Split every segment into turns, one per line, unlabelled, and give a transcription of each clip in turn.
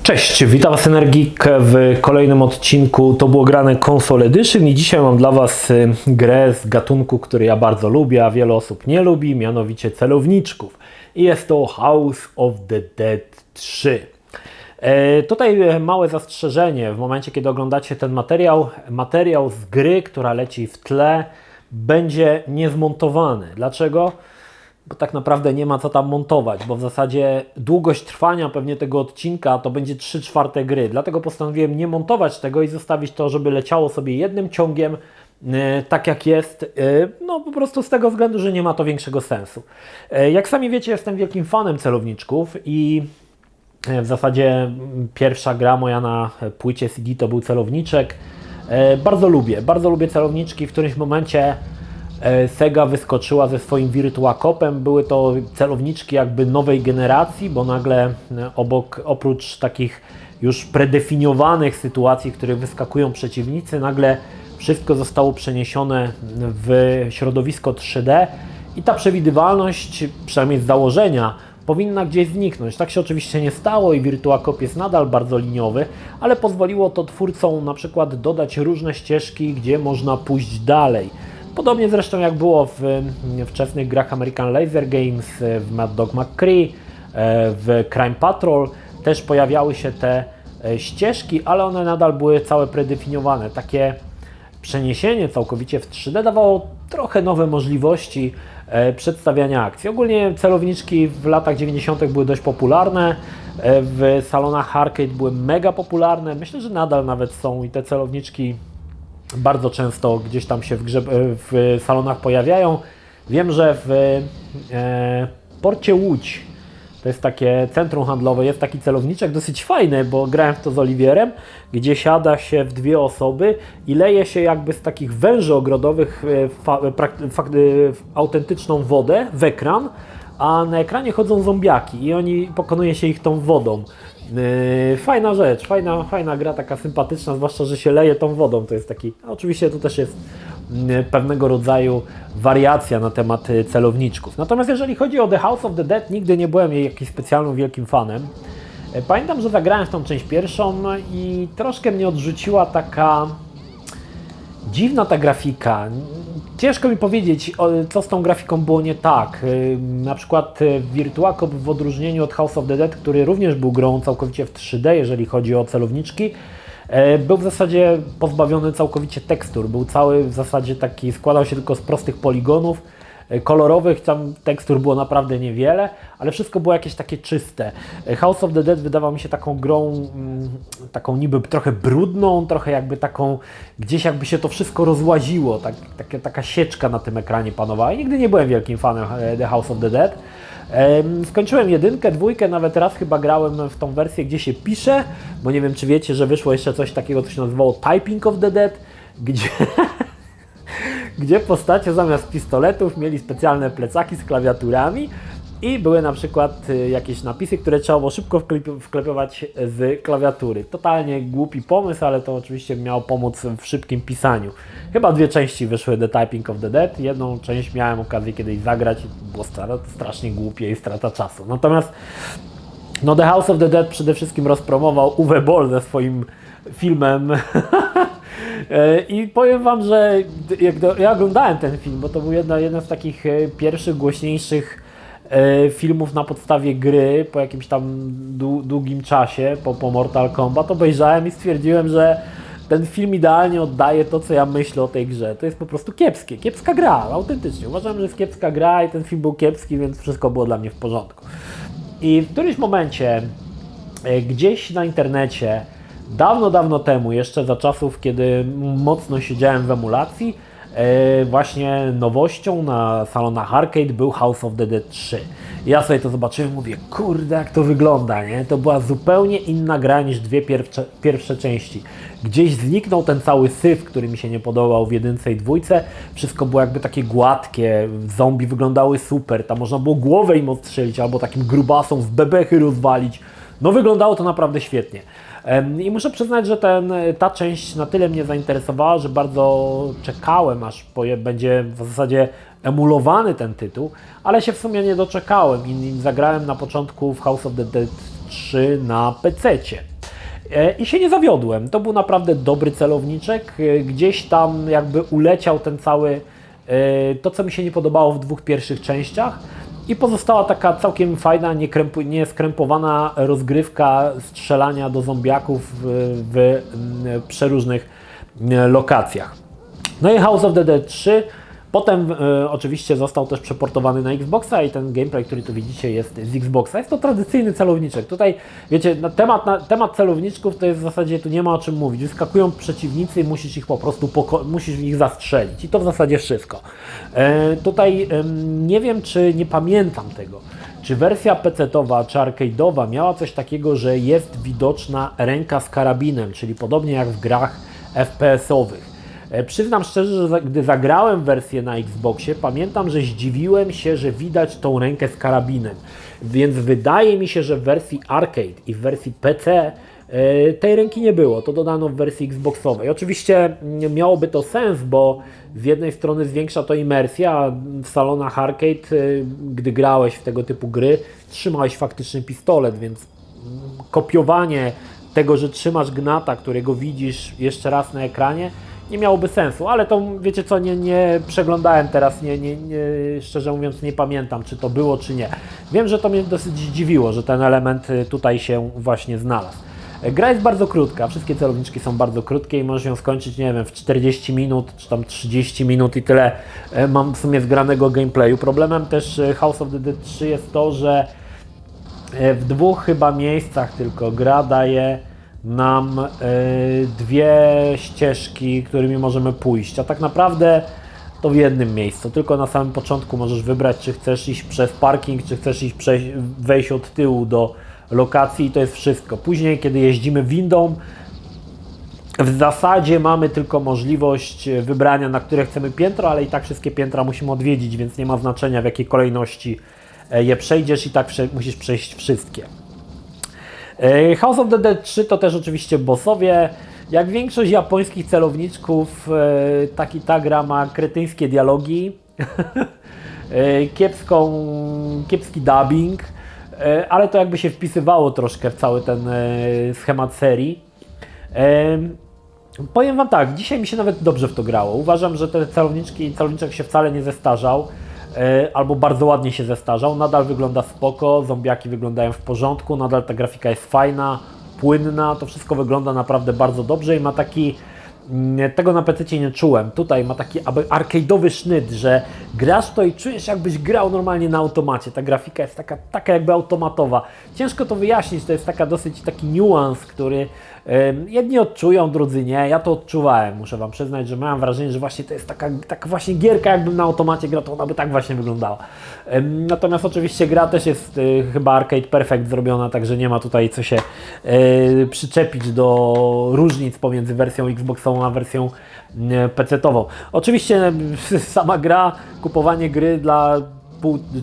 Cześć, witam Was Energik w kolejnym odcinku To było grane Console Edition i dzisiaj mam dla Was grę z gatunku, który ja bardzo lubię, a wiele osób nie lubi, mianowicie celowniczków. I jest to House of the Dead 3. Tutaj małe zastrzeżenie, w momencie kiedy oglądacie ten materiał z gry, która leci w tle, będzie niezmontowany. Dlaczego? Bo tak naprawdę nie ma co tam montować, bo w zasadzie długość trwania pewnie tego odcinka to będzie 3/4 gry. Dlatego postanowiłem nie montować tego i zostawić to, żeby leciało sobie jednym ciągiem, tak jak jest, no po prostu z tego względu, że nie ma to większego sensu. Jak sami wiecie, jestem wielkim fanem celowniczków i w zasadzie pierwsza gra moja na płycie CD to był celowniczek. Bardzo lubię celowniczki. W którymś momencie Sega wyskoczyła ze swoim Virtua Copem. Były to celowniczki jakby nowej generacji, bo nagle oprócz takich już predefiniowanych sytuacji, w których wyskakują przeciwnicy, nagle wszystko zostało przeniesione w środowisko 3D i ta przewidywalność, przynajmniej z założenia, powinna gdzieś zniknąć. Tak się oczywiście nie stało i Virtua Cop jest nadal bardzo liniowy, ale pozwoliło to twórcom na przykład dodać różne ścieżki, gdzie można pójść dalej. Podobnie zresztą jak było w wczesnych grach American Laser Games, w Mad Dog McCree, w Crime Patrol też pojawiały się te ścieżki, ale one nadal były całe predefiniowane. Takie przeniesienie całkowicie w 3D dawało trochę nowe możliwości przedstawiania akcji. Ogólnie celowniczki w latach 90. były dość popularne, w salonach arcade były mega popularne, myślę, że nadal nawet są i te celowniczki bardzo często gdzieś tam się w salonach pojawiają. Wiem, że w porcie Łódź, to jest takie centrum handlowe, jest taki celowniczek dosyć fajny, bo grałem w to z Oliwierem, gdzie siada się w dwie osoby i leje się jakby z takich węży ogrodowych autentyczną wodę w ekran, a na ekranie chodzą zombiaki i pokonuje się ich tą wodą. Fajna rzecz, fajna gra, taka sympatyczna, zwłaszcza, że się leje tą wodą. To jest taki, oczywiście tu też jest pewnego rodzaju wariacja na temat celowniczków. Natomiast jeżeli chodzi o The House of the Dead, nigdy nie byłem jej jakimś specjalnym wielkim fanem. Pamiętam, że zagrałem w tą część pierwszą i troszkę mnie odrzuciła taka dziwna ta grafika. Ciężko mi powiedzieć, co z tą grafiką było nie tak. Na przykład Virtua Cop w odróżnieniu od House of the Dead, który również był grą całkowicie w 3D, jeżeli chodzi o celowniczki, był w zasadzie pozbawiony całkowicie tekstur. Był cały w zasadzie taki, składał się tylko z prostych poligonów kolorowych, tam tekstur było naprawdę niewiele, ale wszystko było jakieś takie czyste. House of the Dead wydawał mi się taką grą, taką niby trochę brudną, trochę jakby taką, gdzieś jakby się to wszystko rozłaziło, taka sieczka na tym ekranie panowała i nigdy nie byłem wielkim fanem The House of the Dead. Skończyłem 1, 2, nawet raz chyba grałem w tą wersję, gdzie się pisze, bo nie wiem, czy wiecie, że wyszło jeszcze coś takiego, co się nazywało Typing of the Dead, gdzie postacie zamiast pistoletów mieli specjalne plecaki z klawiaturami i były na przykład jakieś napisy, które trzeba było szybko wklepywać z klawiatury. Totalnie głupi pomysł, ale to oczywiście miało pomóc w szybkim pisaniu. Chyba 2 części wyszły The Typing of the Dead. Jedną część miałem okazję kiedyś zagrać i było strasznie głupie i strata czasu. Natomiast no, The House of the Dead przede wszystkim rozpromował Uwe Boll ze swoim filmem. I powiem Wam, że ja oglądałem ten film, bo to był jeden z takich pierwszych, głośniejszych filmów na podstawie gry po jakimś tam długim czasie, po Mortal Kombat, obejrzałem i stwierdziłem, że ten film idealnie oddaje to, co ja myślę o tej grze. To jest po prostu kiepska gra, autentycznie. Uważam, że jest kiepska gra i ten film był kiepski, więc wszystko było dla mnie w porządku. I w którymś momencie gdzieś na internecie dawno temu, jeszcze za czasów, kiedy mocno siedziałem w emulacji, właśnie nowością na salonach arcade był House of the Dead 3. I ja sobie to zobaczyłem, mówię, kurde, jak to wygląda, nie? To była zupełnie inna gra niż 2 pierwsze części. Gdzieś zniknął ten cały syf, który mi się nie podobał w 1 i 2. Wszystko było jakby takie gładkie, zombie wyglądały super, tam można było głowę im odstrzelić albo takim grubasom w bebechy rozwalić. No wyglądało to naprawdę świetnie. I muszę przyznać, że ta część na tyle mnie zainteresowała, że bardzo czekałem, aż będzie w zasadzie emulowany ten tytuł, ale się w sumie nie doczekałem i zagrałem na początku w House of the Dead 3 na PC-cie. I się nie zawiodłem. To był naprawdę dobry celowniczek. Gdzieś tam jakby uleciał ten cały, to co mi się nie podobało w dwóch pierwszych częściach. I pozostała taka całkiem fajna, nieskrępowana rozgrywka strzelania do zombiaków w przeróżnych lokacjach. No i House of the Dead 3. Potem oczywiście został też przeportowany na Xboxa i ten gameplay, który tu widzicie, jest z Xboxa. Jest to tradycyjny celowniczek. Tutaj, wiecie, temat celowniczków to jest w zasadzie, tu nie ma o czym mówić. Wyskakują przeciwnicy i musisz ich po prostu musisz ich zastrzelić. I to w zasadzie wszystko. Tutaj nie wiem, czy nie pamiętam tego, czy wersja PC-towa, czy arcade'owa miała coś takiego, że jest widoczna ręka z karabinem, czyli podobnie jak w grach FPS-owych. Przyznam szczerze, że gdy zagrałem wersję na Xboxie, pamiętam, że zdziwiłem się, że widać tą rękę z karabinem. Więc wydaje mi się, że w wersji arcade i w wersji PC tej ręki nie było. To dodano w wersji Xboxowej. Oczywiście miałoby to sens, bo z jednej strony zwiększa to imersję, a w salonach arcade, gdy grałeś w tego typu gry, trzymałeś faktycznie pistolet, więc kopiowanie tego, że trzymasz gnata, którego widzisz jeszcze raz na ekranie, nie miałoby sensu, ale to wiecie co, nie przeglądałem teraz, szczerze mówiąc nie pamiętam, czy to było, czy nie. Wiem, że to mnie dosyć zdziwiło, że ten element tutaj się właśnie znalazł. Gra jest bardzo krótka, wszystkie celowniczki są bardzo krótkie i możesz ją skończyć, nie wiem, w 40 minut, czy tam 30 minut i tyle mam w sumie zgranego gameplayu. Problemem też House of the Dead 3 jest to, że w dwóch chyba miejscach tylko gra daje nam dwie ścieżki, którymi możemy pójść, a tak naprawdę to w jednym miejscu. Tylko na samym początku możesz wybrać, czy chcesz iść przez parking, czy chcesz wejść od tyłu do lokacji i to jest wszystko. Później, kiedy jeździmy windą, w zasadzie mamy tylko możliwość wybrania, na które chcemy piętro, ale i tak wszystkie piętra musimy odwiedzić, więc nie ma znaczenia, w jakiej kolejności je przejdziesz, i tak musisz przejść wszystkie. House of the Dead 3 to też oczywiście bossowie. Jak większość japońskich celowniczków, ta gra ma kretyńskie dialogi, kiepski dubbing, ale to jakby się wpisywało troszkę w cały ten schemat serii. Powiem Wam tak, dzisiaj mi się nawet dobrze w to grało. Uważam, że te celowniczek się wcale nie zestarzał, albo bardzo ładnie się zestarzał. Nadal wygląda spoko, zombiaki wyglądają w porządku, nadal ta grafika jest fajna, płynna, to wszystko wygląda naprawdę bardzo dobrze i ma taki, tego na PC nie czułem, tutaj ma taki arcade'owy sznyt, że grasz to i czujesz, jakbyś grał normalnie na automacie. Ta grafika jest taka jakby automatowa. Ciężko to wyjaśnić, to jest taki niuans, który jedni odczują, drudzy nie. Ja to odczuwałem, muszę Wam przyznać, że miałem wrażenie, że właśnie to jest taka właśnie gierka, jakbym na automacie grał, to ona by tak właśnie wyglądała. Natomiast oczywiście gra też jest chyba Arcade Perfect zrobiona, także nie ma tutaj co się przyczepić do różnic pomiędzy wersją Xboxową a wersją PC-tową. Oczywiście sama gra, kupowanie gry dla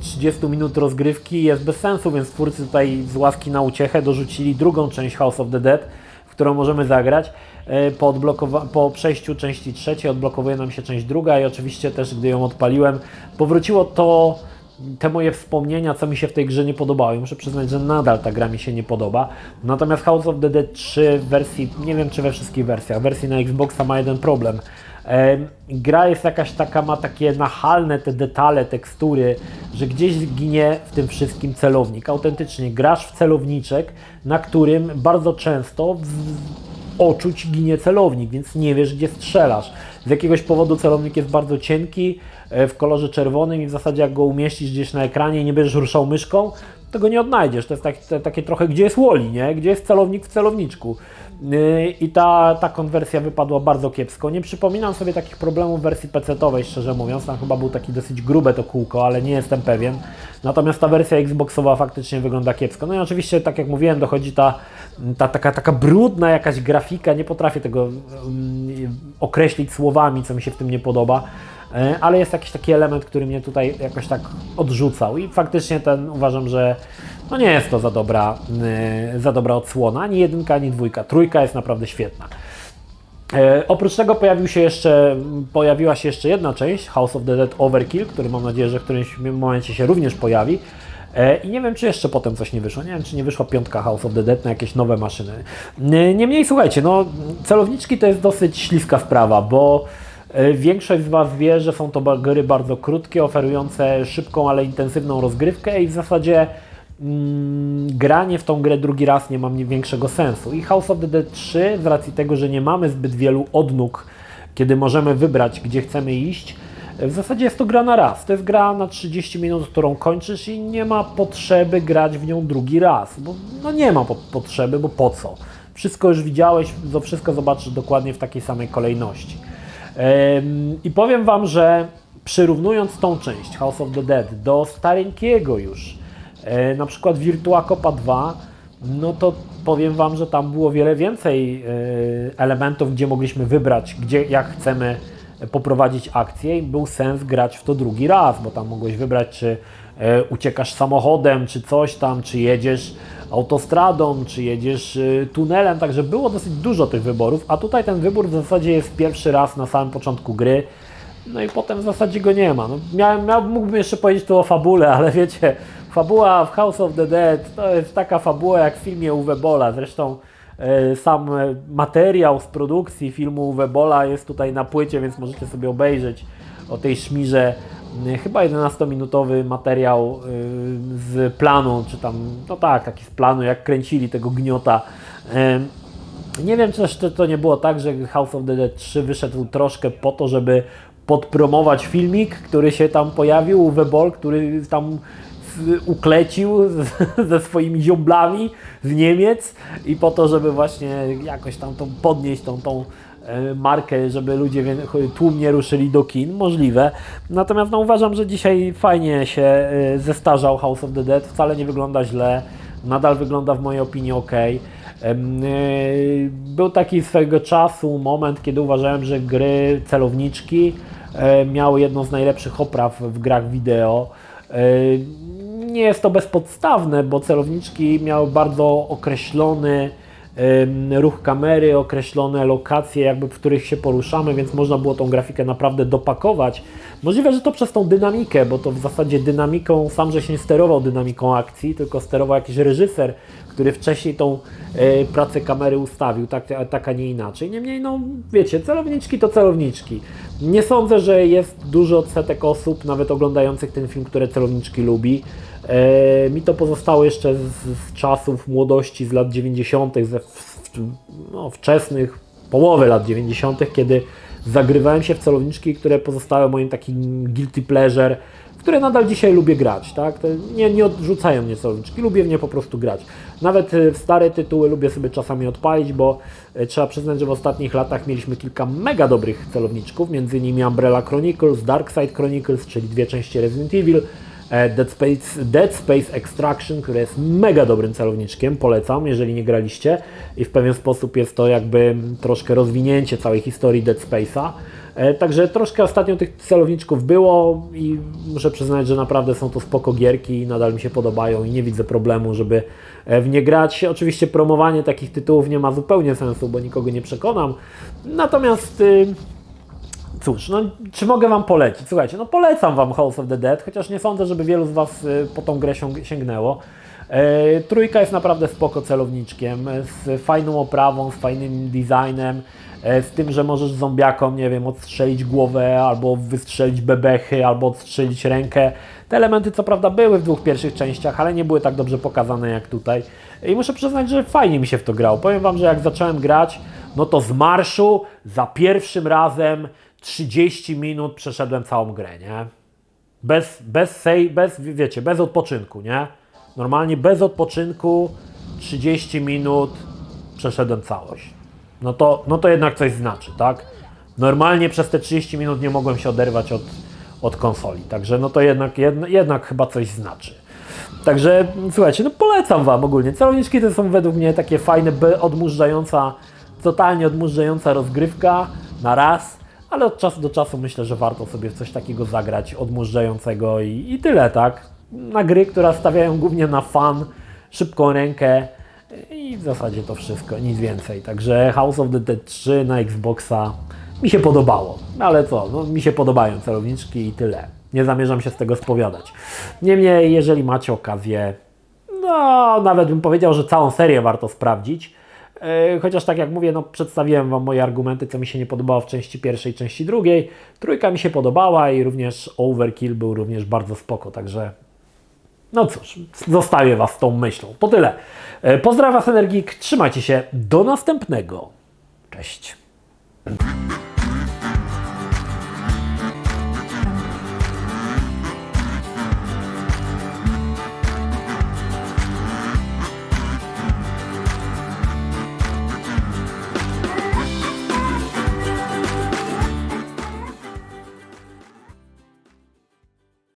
30 minut rozgrywki jest bez sensu, więc twórcy tutaj z łaski na uciechę dorzucili drugą część House of the Dead, w którą możemy zagrać. Po przejściu części trzeciej odblokowuje nam się część druga i oczywiście też, gdy ją odpaliłem, powróciło te moje wspomnienia, co mi się w tej grze nie podobało. I muszę przyznać, że nadal ta gra mi się nie podoba. Natomiast House of the Dead 3 w wersji, nie wiem czy we wszystkich wersjach, w wersji na Xboxa ma jeden problem. Gra jest jakaś taka, ma takie nachalne te detale, tekstury, że gdzieś ginie w tym wszystkim celownik. Autentycznie grasz w celowniczek, na którym bardzo często w oczu ci ginie celownik, więc nie wiesz, gdzie strzelasz. Z jakiegoś powodu celownik jest bardzo cienki, w kolorze czerwonym i w zasadzie jak go umieścisz gdzieś na ekranie i nie będziesz ruszał myszką, to go nie odnajdziesz. To jest takie trochę, gdzie jest Wall-E, nie? Gdzie jest celownik w celowniczku. I ta konwersja wypadła bardzo kiepsko. Nie przypominam sobie takich problemów w wersji PC-towej, szczerze mówiąc. Tam chyba był taki dosyć grube to kółko, ale nie jestem pewien. Natomiast ta wersja Xboxowa faktycznie wygląda kiepsko. No i oczywiście, tak jak mówiłem, dochodzi taka brudna jakaś grafika. Nie potrafię tego określić słowami, co mi się w tym nie podoba. Ale jest jakiś taki element, który mnie tutaj jakoś tak odrzucał i faktycznie uważam, że no nie jest to za dobra odsłona, ani jedynka, ani dwójka. Trójka jest naprawdę świetna. Oprócz tego pojawiła się jeszcze jedna część, House of the Dead Overkill, który mam nadzieję, że w którymś momencie się również pojawi. I nie wiem, czy jeszcze potem coś nie wyszło. Nie wiem, czy nie wyszła 5 House of the Dead na jakieś nowe maszyny. Niemniej słuchajcie, no celowniczki to jest dosyć śliska sprawa, bo większość z Was wie, że są to gry bardzo krótkie, oferujące szybką, ale intensywną rozgrywkę i w zasadzie granie w tą grę drugi raz nie ma większego sensu. I House of the Dead 3 z racji tego, że nie mamy zbyt wielu odnóg, kiedy możemy wybrać, gdzie chcemy iść, w zasadzie jest to gra na raz. To jest gra na 30 minut, którą kończysz i nie ma potrzeby grać w nią drugi raz. Bo no nie ma potrzeby, bo po co? Wszystko już widziałeś, to wszystko zobaczysz dokładnie w takiej samej kolejności. I powiem Wam, że przyrównując tą część House of the Dead do stareńkiego już, na przykład Virtua Copa 2, no to powiem Wam, że tam było wiele więcej elementów, gdzie mogliśmy wybrać, jak chcemy poprowadzić akcję i był sens grać w to drugi raz, bo tam mogłeś wybrać, czy uciekasz samochodem, czy coś tam, czy jedziesz autostradą, czy jedziesz tunelem, także było dosyć dużo tych wyborów, a tutaj ten wybór w zasadzie jest pierwszy raz na samym początku gry, no i potem w zasadzie go nie ma. No, mógłbym jeszcze powiedzieć tu o fabule, ale wiecie, fabuła w House of the Dead to jest taka fabuła jak w filmie Uwe Bolla, zresztą sam materiał z produkcji filmu Uwe Bolla jest tutaj na płycie, więc możecie sobie obejrzeć o tej szmirze. Chyba 11-minutowy materiał z planu, czy tam, no tak, taki z planu, jak kręcili tego gniota. Nie wiem, czy to nie było tak, że House of the Dead 3 wyszedł troszkę po to, żeby podpromować filmik, który się tam pojawił, Uwe Boll, który tam uklecił ze swoimi ziomblami z Niemiec i po to, żeby właśnie jakoś tam podnieść tą markę, żeby ludzie tłumnie ruszyli do kin, możliwe. Natomiast no, uważam, że dzisiaj fajnie się zestarzał House of the Dead, wcale nie wygląda źle, nadal wygląda w mojej opinii ok. Był taki swego czasu moment, kiedy uważałem, że gry celowniczki miały jedną z najlepszych opraw w grach wideo. Nie jest to bezpodstawne, bo celowniczki miały bardzo określony ruch kamery, określone lokacje, jakby w których się poruszamy, więc można było tą grafikę naprawdę dopakować. Możliwe, że to przez tą dynamikę, bo to w zasadzie dynamiką, sam żeś nie sterował dynamiką akcji, tylko sterował jakiś reżyser, który wcześniej tą pracę kamery ustawił, tak a nie inaczej. Niemniej, no wiecie, celowniczki to celowniczki. Nie sądzę, że jest dużo odsetek osób, nawet oglądających ten film, które celowniczki lubi. Mi to pozostało jeszcze z czasów młodości, z lat 90., wczesnych, połowy lat 90., kiedy zagrywałem się w celowniczki, które pozostały moim takim guilty pleasure, w które nadal dzisiaj lubię grać, tak? Nie odrzucają mnie celowniczki, lubię w nie po prostu grać. Nawet w stare tytuły lubię sobie czasami odpalić, bo trzeba przyznać, że w ostatnich latach mieliśmy kilka mega dobrych celowniczków, między innymi Umbrella Chronicles, Dark Side Chronicles, czyli 2 części Resident Evil, Dead Space Extraction, który jest mega dobrym celowniczkiem, polecam, jeżeli nie graliście i w pewien sposób jest to jakby troszkę rozwinięcie całej historii Dead Space'a. Także troszkę ostatnio tych celowniczków było i muszę przyznać, że naprawdę są to spoko gierki i nadal mi się podobają i nie widzę problemu, żeby w nie grać. Oczywiście promowanie takich tytułów nie ma zupełnie sensu, bo nikogo nie przekonam. Natomiast cóż, no, czy mogę Wam polecić? Słuchajcie, no polecam Wam House of the Dead, chociaż nie sądzę, żeby wielu z Was po tą grę sięgnęło. Trójka jest naprawdę spoko celowniczkiem, z fajną oprawą, z fajnym designem, z tym, że możesz zombiakom, nie wiem, odstrzelić głowę, albo wystrzelić bebechy, albo odstrzelić rękę. Te elementy co prawda były w 2 pierwszych częściach, ale nie były tak dobrze pokazane jak tutaj. I muszę przyznać, że fajnie mi się w to grało. Powiem Wam, że jak zacząłem grać, no to z marszu za pierwszym razem 30 minut przeszedłem całą grę, nie? Bez odpoczynku, nie? Normalnie bez odpoczynku 30 minut przeszedłem całość. No to jednak coś znaczy, tak? Normalnie przez te 30 minut nie mogłem się oderwać od konsoli, także no to jednak chyba coś znaczy. Także słuchajcie, no polecam Wam ogólnie. Celowniczki to są według mnie takie fajne, totalnie odmurzająca rozgrywka na raz, ale od czasu do czasu myślę, że warto sobie w coś takiego zagrać odmurzającego i tyle, tak? Na gry, które stawiają głównie na fan, szybką rękę i w zasadzie to wszystko, nic więcej. Także House of the Dead 3 na Xboxa mi się podobało, ale co, no mi się podobają celowniczki i tyle. Nie zamierzam się z tego spowiadać. Niemniej, jeżeli macie okazję, no nawet bym powiedział, że całą serię warto sprawdzić. Chociaż tak jak mówię, no przedstawiłem Wam moje argumenty, co mi się nie podobało w części pierwszej, części drugiej. Trójka mi się podobała i również Overkill był również bardzo spoko, także no cóż, zostawię Was z tą myślą. To tyle. Pozdrawiam Was, Energik, trzymajcie się, do następnego. Cześć.